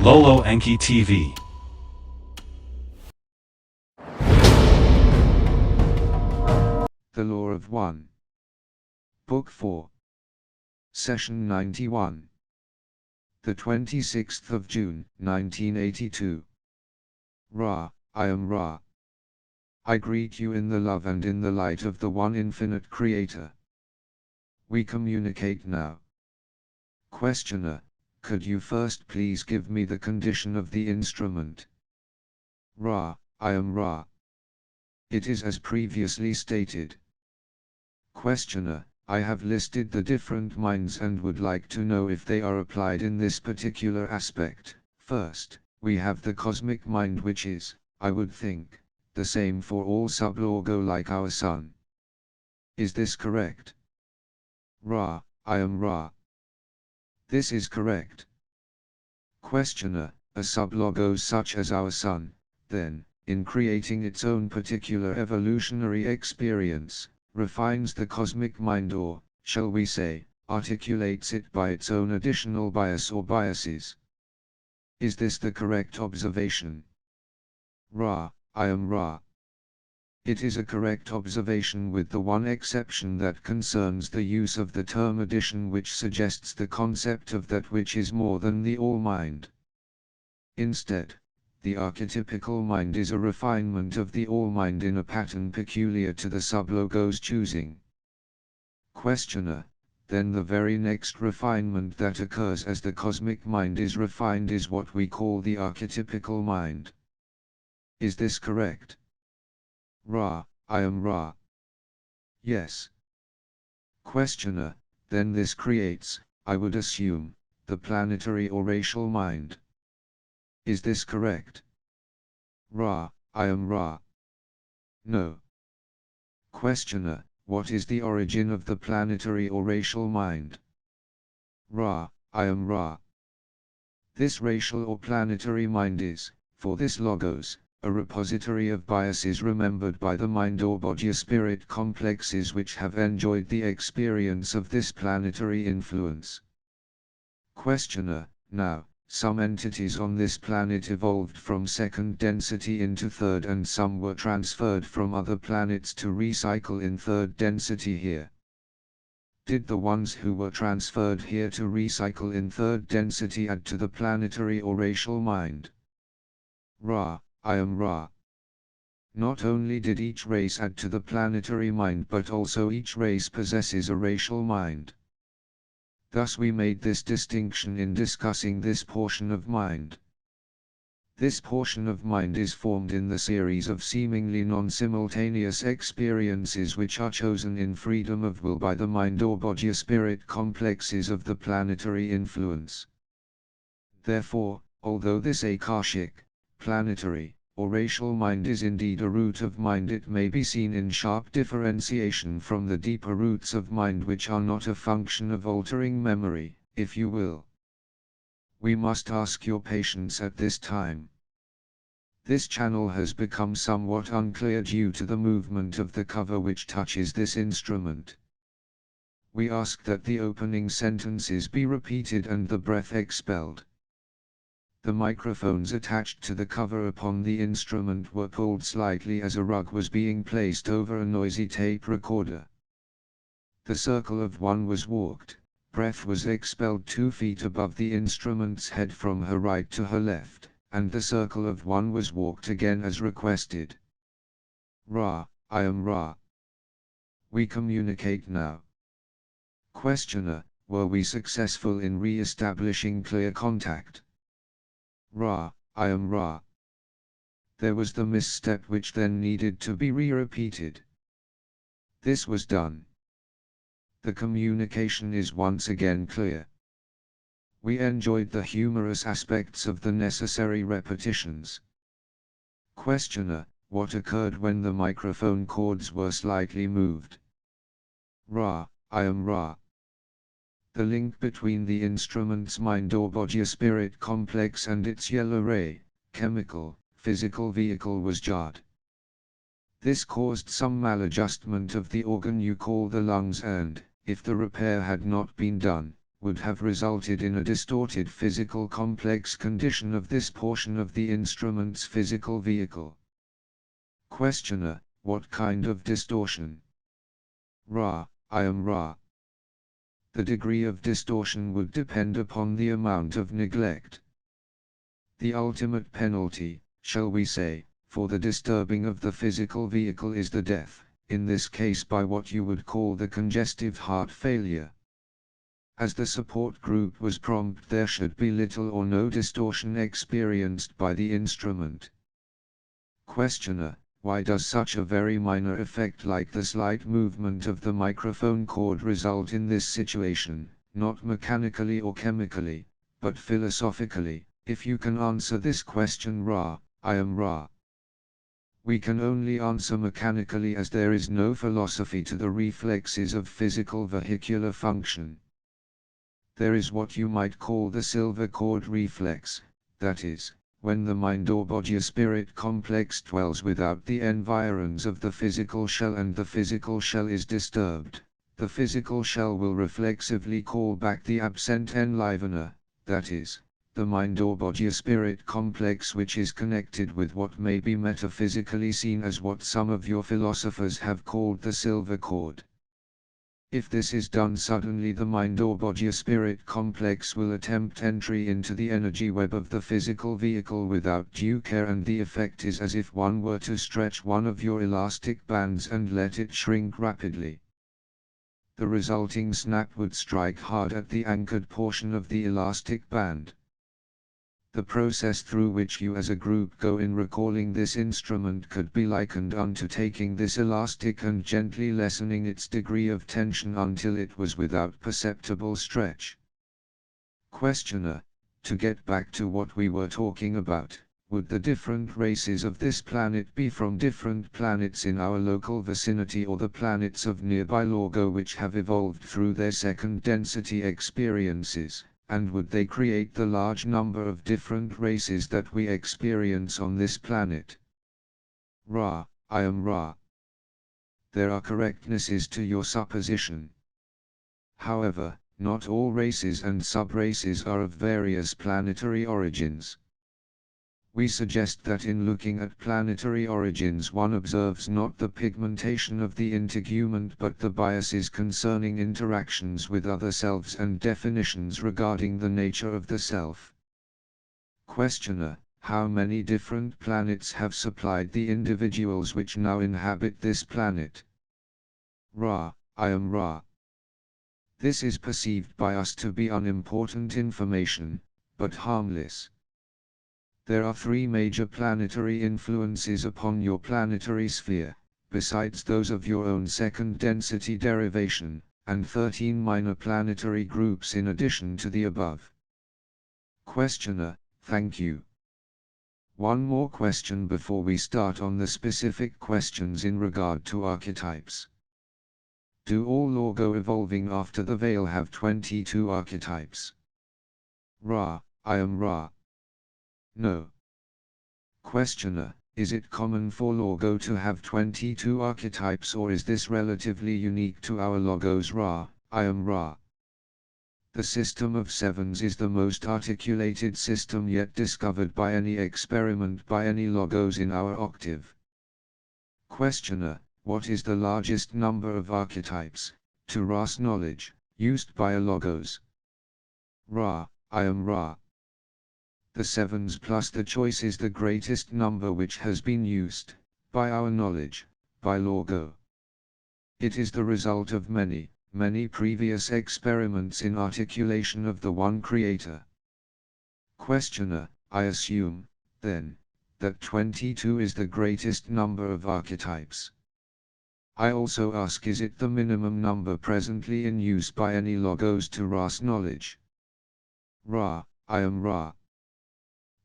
Lolo Enki TV. The Law of One. Book 4. Session 91. The 26th of June, 1982. Ra, I am Ra. I greet you in the love and in the light of the one infinite Creator. We communicate now. Questioner, could you first please give me the condition of the instrument? Ra, I am Ra. It is as previously stated. Questioner, I have listed the different minds and would like to know if they are applied in this particular aspect. First, we have the cosmic mind, which is, I would think, the same for all sub-logo like our sun. Is this correct? Ra, I am Ra. This is correct. Questioner, a sub-logo such as our sun, then, in creating its own particular evolutionary experience, refines the cosmic mind, or, shall we say, articulates it by its own additional bias or biases. Is this the correct observation? Ra, I am Ra. It is a correct observation, with the one exception that concerns the use of the term addition, which suggests the concept of that which is more than the all-mind. Instead, the archetypical mind is a refinement of the all-mind in a pattern peculiar to the sub-logo's choosing. Questioner, then the very next refinement that occurs as the cosmic mind is refined is what we call the archetypical mind. Is this correct? Ra, I am Ra. Yes. Questioner, then this creates, I would assume, the planetary or racial mind. Is this correct? Ra, I am Ra. No. Questioner, what is the origin of the planetary or racial mind? Ra, I am Ra. This racial or planetary mind is, for this logos, a repository of biases remembered by the mind or body spirit complexes which have enjoyed the experience of this planetary influence. Questioner, now, some entities on this planet evolved from second density into third, and some were transferred from other planets to recycle in third density here. Did the ones who were transferred here to recycle in third density add to the planetary or racial mind? Ra, I am Ra. Not only did each race add to the planetary mind, but also each race possesses a racial mind. Thus we made this distinction in discussing this portion of mind. This portion of mind is formed in the series of seemingly non-simultaneous experiences which are chosen in freedom of will by the mind or body spirit complexes of the planetary influence. Therefore, although this akashic, planetary, or racial mind is indeed a root of mind, it may be seen in sharp differentiation from the deeper roots of mind, which are not a function of altering memory, if you will. We must ask your patience at this time. This channel has become somewhat unclear due to the movement of the cover which touches this instrument. We ask that the opening sentences be repeated and the breath expelled. The microphones attached to the cover upon the instrument were pulled slightly as a rug was being placed over a noisy tape recorder. The circle of one was walked, breath was expelled 2 feet above the instrument's head from her right to her left, and the circle of one was walked again as requested. Ra, I am Ra. We communicate now. Questioner, were we successful in re-establishing clear contact? Ra, I am Ra. There was the misstep which then needed to be re-repeated. This was done. The communication is once again clear. We enjoyed the humorous aspects of the necessary repetitions. Questioner, what occurred when the microphone cords were slightly moved? Ra, I am Ra. The link between the instrument's mind or body spirit complex and its yellow ray, chemical, physical vehicle was jarred. This caused some maladjustment of the organ you call the lungs, and, if the repair had not been done, would have resulted in a distorted physical complex condition of this portion of the instrument's physical vehicle. Questioner: what kind of distortion? Ra: I am Ra. The degree of distortion would depend upon the amount of neglect. The ultimate penalty, shall we say, for the disturbing of the physical vehicle is the death, in this case by what you would call the congestive heart failure. As the support group was prompt, there should be little or no distortion experienced by the instrument. Questioner: why does such a very minor effect like the slight movement of the microphone cord result in this situation, not mechanically or chemically, but philosophically? If you can answer this question, Ra: I am Ra. We can only answer mechanically, as there is no philosophy to the reflexes of physical vehicular function. There is what you might call the silver cord reflex, that is, when the mind or body or spirit complex dwells without the environs of the physical shell and the physical shell is disturbed, the physical shell will reflexively call back the absent enlivener, that is, the mind or body or spirit complex, which is connected with what may be metaphysically seen as what some of your philosophers have called the silver cord. If this is done suddenly, the mind or body or spirit complex will attempt entry into the energy web of the physical vehicle without due care, and the effect is as if one were to stretch one of your elastic bands and let it shrink rapidly. The resulting snap would strike hard at the anchored portion of the elastic band. The process through which you as a group go in recalling this instrument could be likened unto taking this elastic and gently lessening its degree of tension until it was without perceptible stretch. Questioner: to get back to what we were talking about, would the different races of this planet be from different planets in our local vicinity, or the planets of nearby Lorgo which have evolved through their second density experiences? And would they create the large number of different races that we experience on this planet? Ra: I am Ra. There are correctnesses to your supposition. However, not all races and subraces are of various planetary origins. We suggest that in looking at planetary origins, one observes not the pigmentation of the integument but the biases concerning interactions with other selves and definitions regarding the nature of the self. Questioner: how many different planets have supplied the individuals which now inhabit this planet? Ra: I am Ra. This is perceived by us to be unimportant information, but harmless. There are 3 major planetary influences upon your planetary sphere, besides those of your own second density derivation, and 13 minor planetary groups in addition to the above. Questioner: thank you. One more question before we start on the specific questions in regard to archetypes. Do all Lorgo evolving after the veil have 22 archetypes? Ra: I am Ra. No. Questioner: is it common for Lorgo to have 22 archetypes, or is this relatively unique to our Logos? Ra: I am Ra. The system of sevens is the most articulated system yet discovered by any experiment by any Logos in our octave. Questioner: what is the largest number of archetypes, to Ra's knowledge, used by a Logos? Ra: I am Ra. The sevens plus the choice is the greatest number which has been used, by our knowledge, by Lorgo. It is the result of many, many previous experiments in articulation of the one creator. Questioner: I assume, then, that 22 is the greatest number of archetypes. I also ask, is it the minimum number presently in use by any Logos to Ra's knowledge? Ra: I am Ra.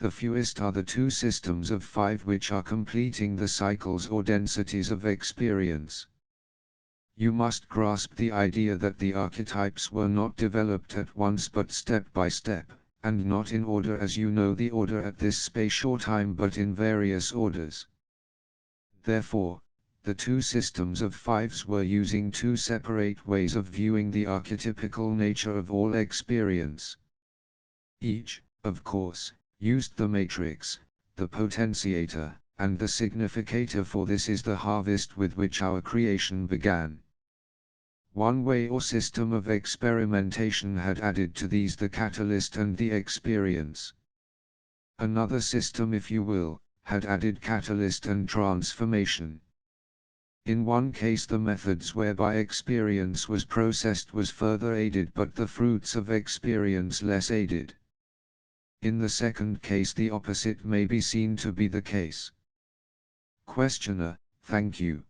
The fewest are the 2 systems of 5 which are completing the cycles or densities of experience. You must grasp the idea that the archetypes were not developed at once but step by step, and not in order as you know the order at this space or time, but in various orders. Therefore, the two systems of fives were using two separate ways of viewing the archetypical nature of all experience. Each, of course, used the matrix, the potentiator, and the significator, for this is the harvest with which our creation began. One way or system of experimentation had added to these the catalyst and the experience. Another system, if you will, had added catalyst and transformation. In one case the methods whereby experience was processed was further aided, but the fruits of experience less aided. In the second case the opposite may be seen to be the case. Questioner: thank you.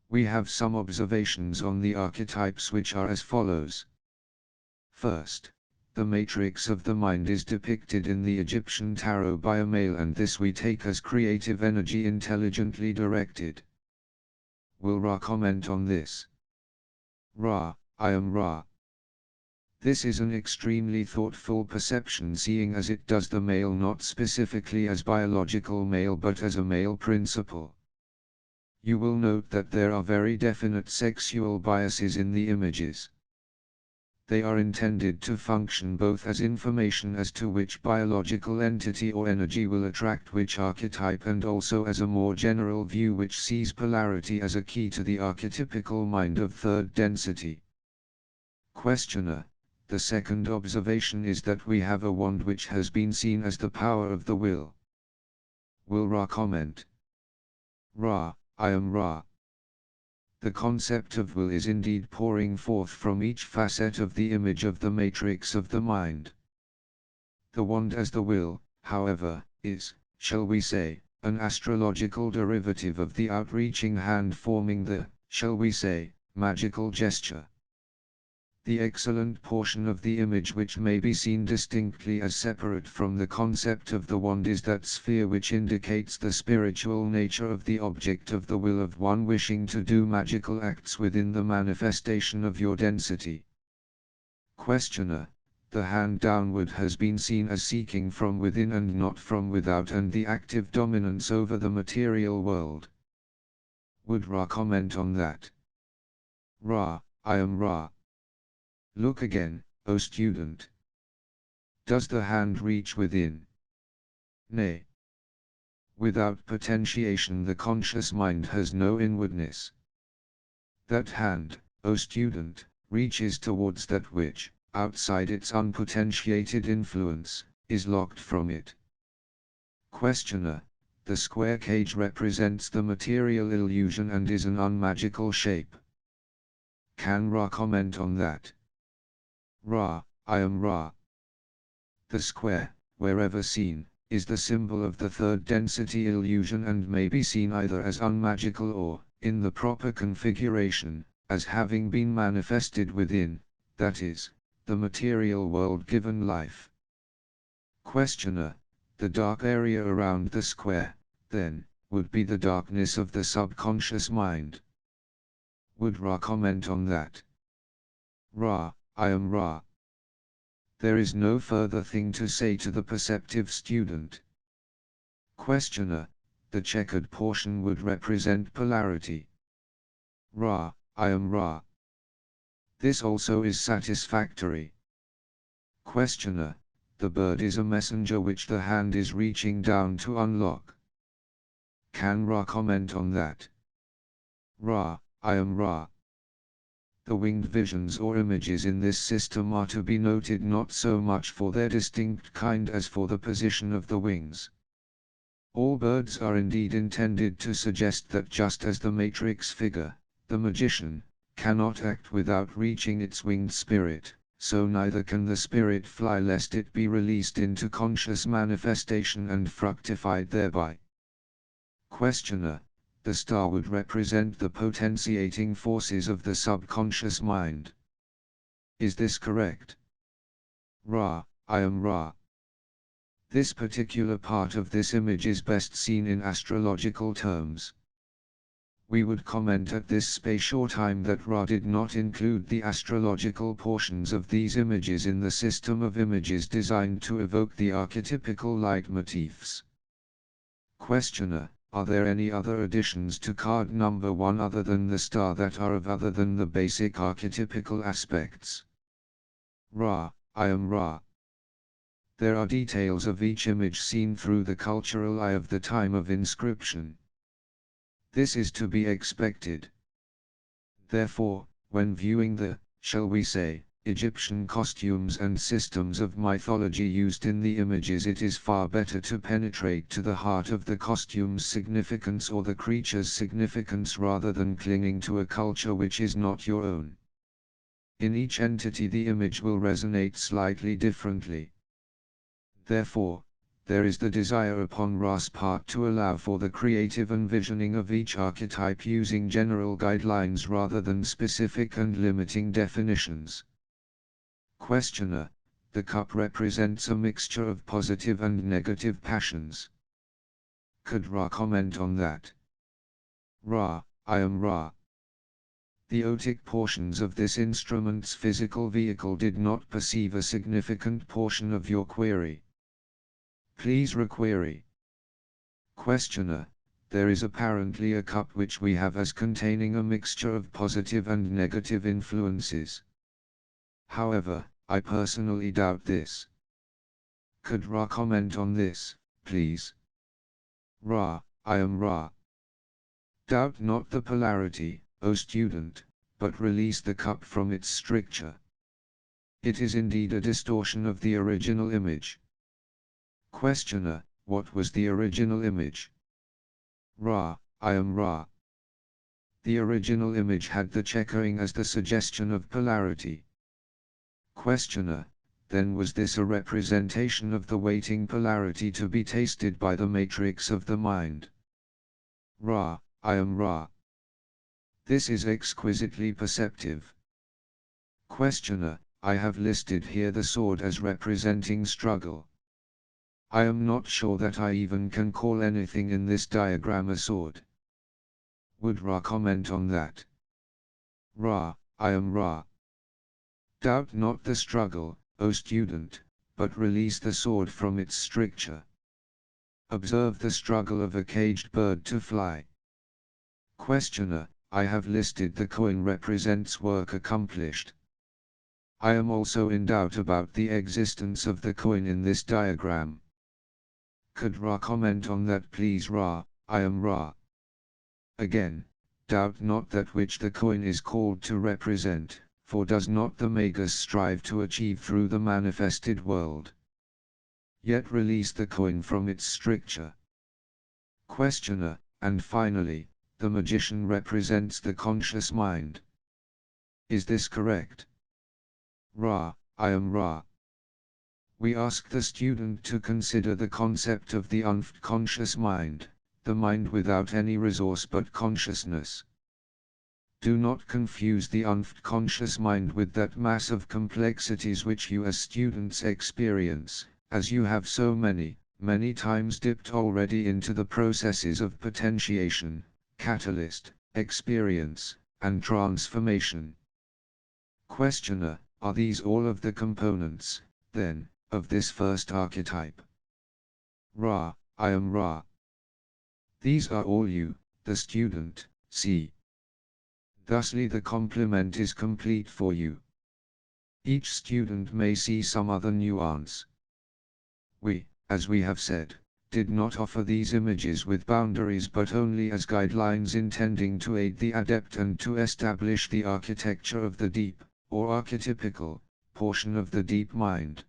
We have some observations on the archetypes which are as follows. First, the matrix of the mind is depicted in the Egyptian tarot by a male, and this we take as creative energy intelligently directed. Will Ra comment on this? Ra: I am Ra. This is an extremely thoughtful perception, seeing as it does the male not specifically as biological male but as a male principle. You will note that there are very definite sexual biases in the images. They are intended to function both as information as to which biological entity or energy will attract which archetype, and also as a more general view which sees polarity as a key to the archetypical mind of third density. Questioner: the second observation is that we have a wand which has been seen as the power of the will. Will Ra comment? Ra: I am Ra. The concept of will is indeed pouring forth from each facet of the image of the matrix of the mind. The wand as the will, however, is, shall we say, an astrological derivative of the outreaching hand, forming the, shall we say, magical gesture. The excellent portion of the image which may be seen distinctly as separate from the concept of the wand is that sphere which indicates the spiritual nature of the object of the will of one wishing to do magical acts within the manifestation of your density. Questioner: the hand downward has been seen as seeking from within and not from without, and the active dominance over the material world. Would Ra comment on that? Ra: I am Ra. Look again, O student. Does the hand reach within? Nay. Without potentiation the conscious mind has no inwardness. That hand, O student, reaches towards that which, outside its unpotentiated influence, is locked from it. Questioner: the square cage represents the material illusion and is an unmagical shape. Can Ra comment on that? Ra: I am Ra. The square, wherever seen, is the symbol of the third density illusion and may be seen either as unmagical or, in the proper configuration, as having been manifested within, that is, the material world given life. Questioner: the dark area around the square, then, would be the darkness of the subconscious mind. Would Ra comment on that? Ra: I am Ra. There is no further thing to say to the perceptive student. Questioner: the checkered portion would represent polarity. Ra: I am Ra. This also is satisfactory. Questioner: the bird is a messenger which the hand is reaching down to unlock. Can Ra comment on that? Ra: I am Ra. The winged visions or images in this system are to be noted not so much for their distinct kind as for the position of the wings. All birds are indeed intended to suggest that just as the matrix figure, the magician, cannot act without reaching its winged spirit, so neither can the spirit fly lest it be released into conscious manifestation and fructified thereby. Questioner: the star would represent the potentiating forces of the subconscious mind. Is this correct? Ra: I am Ra. This particular part of this image is best seen in astrological terms. We would comment at this space or time that Ra did not include the astrological portions of these images in the system of images designed to evoke the archetypical leitmotifs. Questioner: Are there any other additions to card number 1 other than the star that are of other than the basic archetypical aspects? Ra, I am Ra. There are details of each image seen through the cultural eye of the time of inscription. This is to be expected. Therefore, when viewing the, shall we say, Egyptian costumes and systems of mythology used in the images, it is far better to penetrate to the heart of the costume's significance or the creature's significance rather than clinging to a culture which is not your own. In each entity the image will resonate slightly differently. Therefore, there is the desire upon Ra's part to allow for the creative envisioning of each archetype using general guidelines rather than specific and limiting definitions. Questioner, the cup represents a mixture of positive and negative passions. Could Ra comment on that? Ra, I am Ra. The otic portions of this instrument's physical vehicle did not perceive a significant portion of your query. Please requery. Questioner, there is apparently a cup which we have as containing a mixture of positive and negative influences. However, I personally doubt this. Could Ra comment on this, please? Ra, I am Ra. Doubt not the polarity, O student, but release the cup from its stricture. It is indeed a distortion of the original image. Questioner, what was the original image? Ra, I am Ra. The original image had the checkering as the suggestion of polarity. Questioner, then was this a representation of the waiting polarity to be tasted by the matrix of the mind? Ra, I am Ra. This is exquisitely perceptive. Questioner, I have listed here the sword as representing struggle. I am not sure that I even can call anything in this diagram a sword. Would Ra comment on that? Ra, I am Ra. Doubt not the struggle, O student, but release the sword from its stricture. Observe the struggle of a caged bird to fly. Questioner, I have listed the coin represents work accomplished. I am also in doubt about the existence of the coin in this diagram. Could Ra comment on that, please? Ra, I am Ra. Again, doubt not that which the coin is called to represent, for does not the Magus strive to achieve through the manifested world? Yet release the coin from its stricture. Questioner, and finally, the magician represents the conscious mind. Is this correct? Ra, I am Ra. We ask the student to consider the concept of the unconscious mind, the mind without any resource but consciousness. Do not confuse the unconscious mind with that mass of complexities which you as students experience, as you have so many times dipped already into the processes of potentiation, catalyst, experience, and transformation. Questioner, are these all of the components, then, of this first archetype? Ra, I am Ra. These are all you, the student, see. Thusly the complement is complete for you. Each student may see some other nuance. We, as we have said, did not offer these images with boundaries but only as guidelines intending to aid the adept and to establish the architecture of the deep, or archetypical, portion of the deep mind.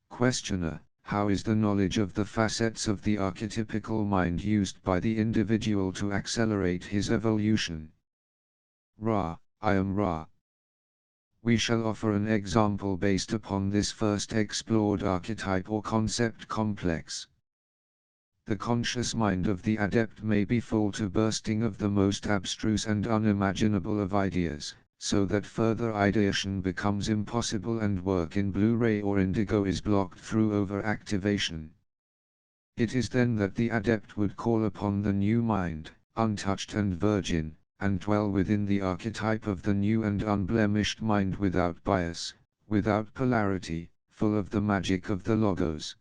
Questioner, how is the knowledge of the facets of the archetypical mind used by the individual to accelerate his evolution? Ra, I am Ra. We shall offer an example based upon this first explored archetype or concept complex. The conscious mind of the adept may be full to bursting of the most abstruse and unimaginable of ideas, so that further ideation becomes impossible and work in Blu-ray or Indigo is blocked through overactivation. It is then that the adept would call upon the new mind, untouched and virgin, and dwell within the archetype of the new and unblemished mind without bias, without polarity, full of the magic of the Logos.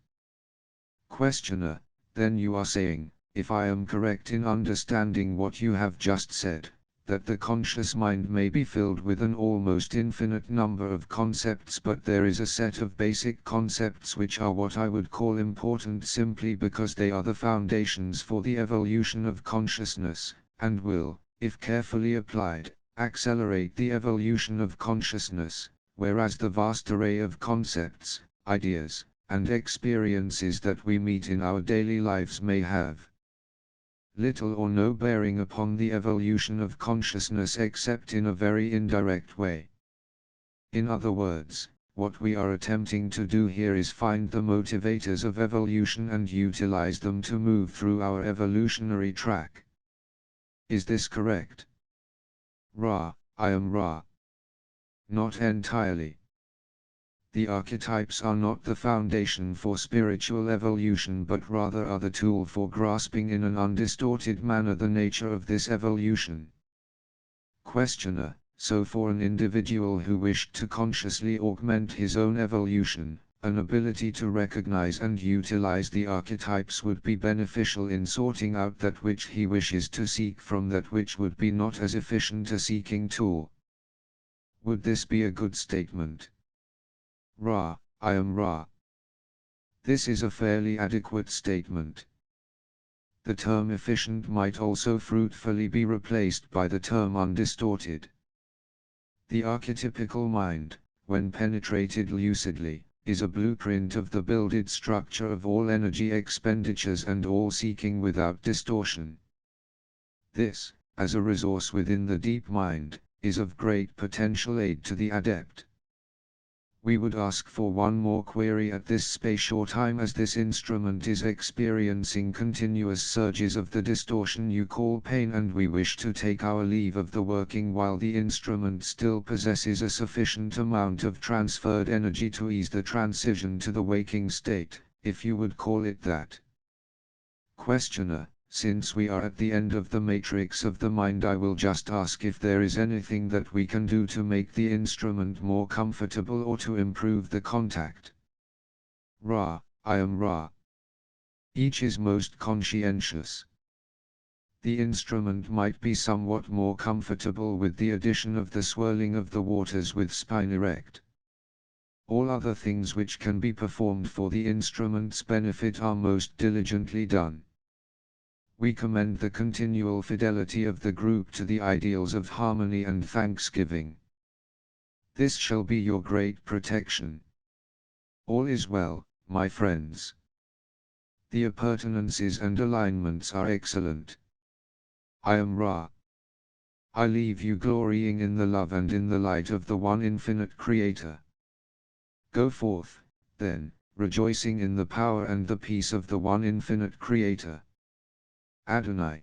Questioner, then you are saying, if I am correct in understanding what you have just said, that the conscious mind may be filled with an almost infinite number of concepts, but there is a set of basic concepts which are what I would call important simply because they are the foundations for the evolution of consciousness, and will, if carefully applied, accelerate the evolution of consciousness, whereas the vast array of concepts, ideas, and experiences that we meet in our daily lives may have little or no bearing upon the evolution of consciousness except in a very indirect way. In other words, what we are attempting to do here is find the motivators of evolution and utilize them to move through our evolutionary track. Is this correct? Ra, I am Ra. Not entirely. The archetypes are not the foundation for spiritual evolution but rather are the tool for grasping in an undistorted manner the nature of this evolution. Questioner: so for an individual who wished to consciously augment his own evolution, an ability to recognize and utilize the archetypes would be beneficial in sorting out that which he wishes to seek from that which would be not as efficient a seeking tool. Would this be a good statement? Ra, I am Ra. This is a fairly adequate statement. The term efficient might also fruitfully be replaced by the term undistorted. The archetypical mind, when penetrated lucidly, is a blueprint of the builded structure of all energy expenditures and all seeking without distortion. This, as a resource within the deep mind, is of great potential aid to the adept. We would ask for one more query at this space or time, as this instrument is experiencing continuous surges of the distortion you call pain, and we wish to take our leave of the working while the instrument still possesses a sufficient amount of transferred energy to ease the transition to the waking state, if you would call it that. Questioner: since we are at the end of the matrix of the mind, I will just ask if there is anything that we can do to make the instrument more comfortable or to improve the contact. Ra, I am Ra. Each is most conscientious. The instrument might be somewhat more comfortable with the addition of the swirling of the waters with spine erect. All other things which can be performed for the instrument's benefit are most diligently done. We commend the continual fidelity of the group to the ideals of harmony and thanksgiving. This shall be your great protection. All is well, my friends. The appurtenances and alignments are excellent. I am Ra. I leave you glorying in the love and in the light of the one infinite Creator. Go forth, then, rejoicing in the power and the peace of the one infinite Creator. Adonai.